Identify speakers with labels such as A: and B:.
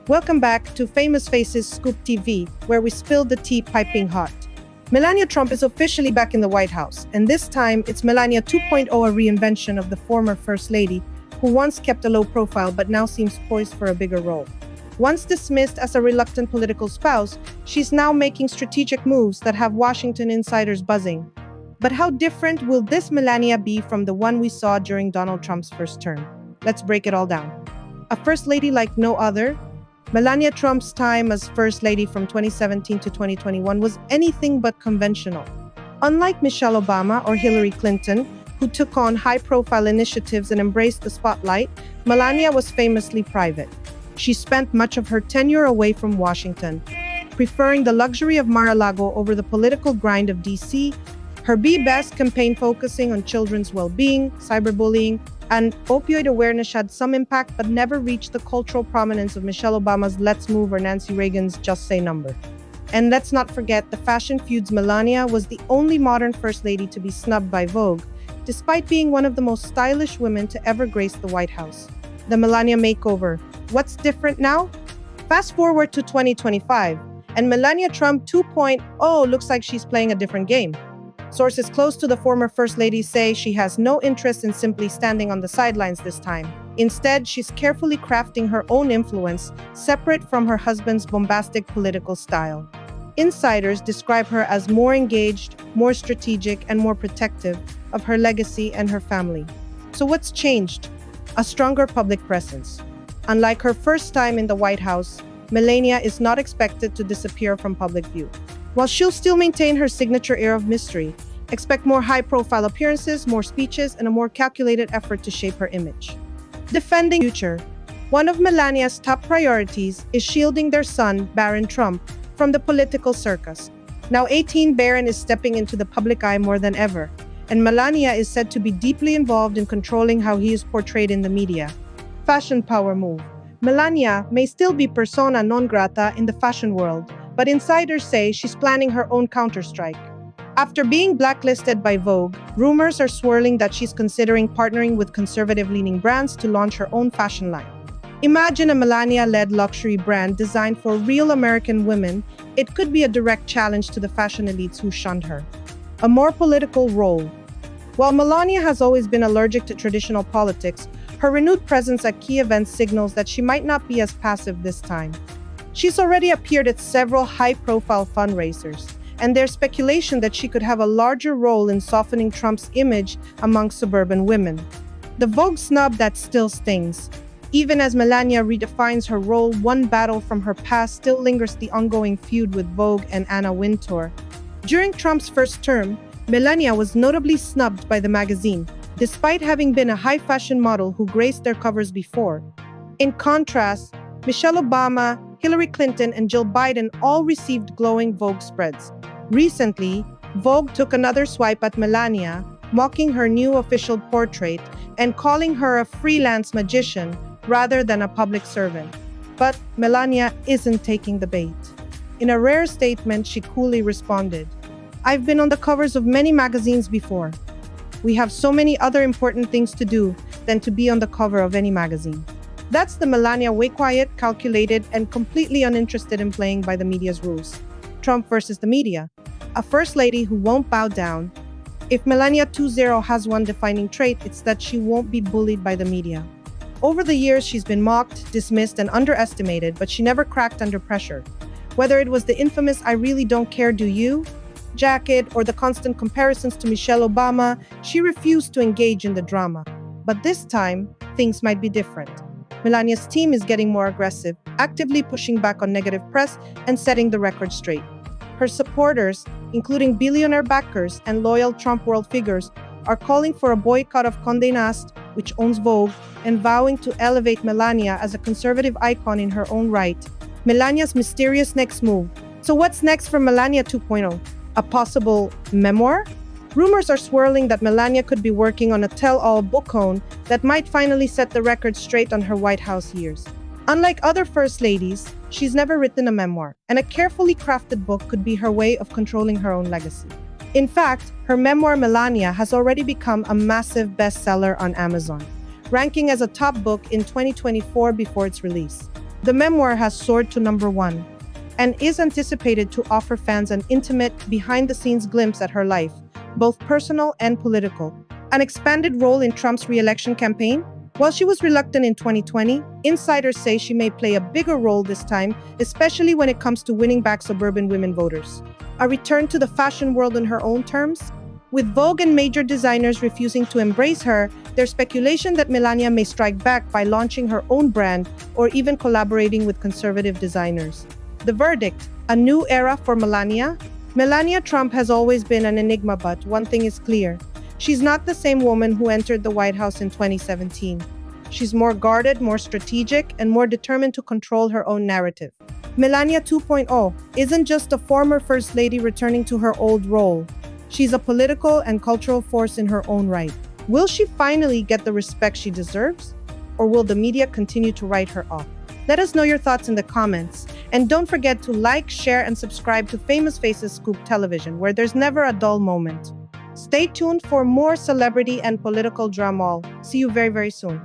A: Welcome back to Famous Faces Scoop TV, where we spill the tea piping hot. Melania Trump is officially back in the White House, and this time it's Melania 2.0, a reinvention of the former First Lady, who once kept a low profile but now seems poised for a bigger role. Once dismissed as a reluctant political spouse, she's now making strategic moves that have Washington insiders buzzing. But how different will this Melania be from the one we saw during Donald Trump's first term? Let's break it all down. A First Lady like no other, Melania Trump's time as First Lady from 2017 to 2021 was anything but conventional. Unlike Michelle Obama or Hillary Clinton, who took on high-profile initiatives and embraced the spotlight, Melania was famously private. She spent much of her tenure away from Washington, preferring the luxury of Mar-a-Lago over the political grind of D.C. Her Be Best campaign focusing on children's well-being, cyberbullying, and opioid awareness had some impact but never reached the cultural prominence of Michelle Obama's Let's Move or Nancy Reagan's Just Say Number. And let's not forget the fashion feuds. Melania was the only modern First Lady to be snubbed by Vogue, despite being one of the most stylish women to ever grace the White House. The Melania makeover. What's different now? Fast forward to 2025, and Melania Trump 2.0 looks like she's playing a different game. Sources close to the former First Lady say she has no interest in simply standing on the sidelines this time. Instead, she's carefully crafting her own influence, separate from her husband's bombastic political style. Insiders describe her as more engaged, more strategic, and more protective of her legacy and her family. So what's changed? A stronger public presence. Unlike her first time in the White House, Melania is not expected to disappear from public view. While she'll still maintain her signature air of mystery, expect more high-profile appearances, more speeches, and a more calculated effort to shape her image. Defending the future. One of Melania's top priorities is shielding their son, Baron Trump, from the political circus. Now 18, Baron is stepping into the public eye more than ever, and Melania is said to be deeply involved in controlling how he is portrayed in the media. Fashion power move. Melania may still be persona non grata in the fashion world, but insiders say she's planning her own counterstrike. After being blacklisted by Vogue, rumors are swirling that she's considering partnering with conservative-leaning brands to launch her own fashion line. Imagine a Melania-led luxury brand designed for real American women. It could be a direct challenge to the fashion elites who shunned her. A more political role. While Melania has always been allergic to traditional politics, her renewed presence at key events signals that she might not be as passive this time. She's already appeared at several high-profile fundraisers, and there's speculation that she could have a larger role in softening Trump's image among suburban women. The Vogue snub that still stings. Even as Melania redefines her role, one battle from her past still lingers: the ongoing feud with Vogue and Anna Wintour. During Trump's first term, Melania was notably snubbed by the magazine, despite having been a high-fashion model who graced their covers before. In contrast, Michelle Obama, Hillary Clinton, and Jill Biden all received glowing Vogue spreads. Recently, Vogue took another swipe at Melania, mocking her new official portrait and calling her a freelance magician rather than a public servant. But Melania isn't taking the bait. In a rare statement, she coolly responded, "I've been on the covers of many magazines before. We have so many other important things to do than to be on the cover of any magazine." That's the Melania way quiet, calculated, and completely uninterested in playing by the media's rules. Trump versus the media. A First Lady who won't bow down. If Melania 2.0 has one defining trait, it's that she won't be bullied by the media. Over the years, she's been mocked, dismissed, and underestimated, but she never cracked under pressure. Whether it was the infamous "I really don't care, do you?" jacket or the constant comparisons to Michelle Obama, she refused to engage in the drama. But this time, things might be different. Melania's team is getting more aggressive, actively pushing back on negative press and setting the record straight. Her supporters, including billionaire backers and loyal Trump world figures, are calling for a boycott of Condé Nast, which owns Vogue, and vowing to elevate Melania as a conservative icon in her own right. Melania's mysterious next move. So what's next for Melania 2.0? A possible memoir? Rumors are swirling that Melania could be working on a tell-all bookone that might finally set the record straight on her White House years. Unlike other First Ladies, she's never written a memoir, and a carefully crafted book could be her way of controlling her own legacy. In fact, her memoir Melania has already become a massive bestseller on Amazon, ranking as a top book in 2024 before its release. The memoir has soared to number one and is anticipated to offer fans an intimate, behind-the-scenes glimpse at her life, both personal and political. An expanded role in Trump's re-election campaign? While she was reluctant in 2020, insiders say she may play a bigger role this time, especially when it comes to winning back suburban women voters. A return to the fashion world in her own terms? With Vogue and major designers refusing to embrace her, there's speculation that Melania may strike back by launching her own brand or even collaborating with conservative designers. The verdict: a new era for Melania? Melania Trump has always been an enigma, but one thing is clear. She's not the same woman who entered the White House in 2017. She's more guarded, more strategic, and more determined to control her own narrative. Melania 2.0 isn't just a former First Lady returning to her old role. She's a political and cultural force in her own right. Will she finally get the respect she deserves? Or will the media continue to write her off? Let us know your thoughts in the comments. And don't forget to like, share, and subscribe to Famous Faces Scoop Television, where there's never a dull moment. Stay tuned for more celebrity and political drama. See you very, very soon.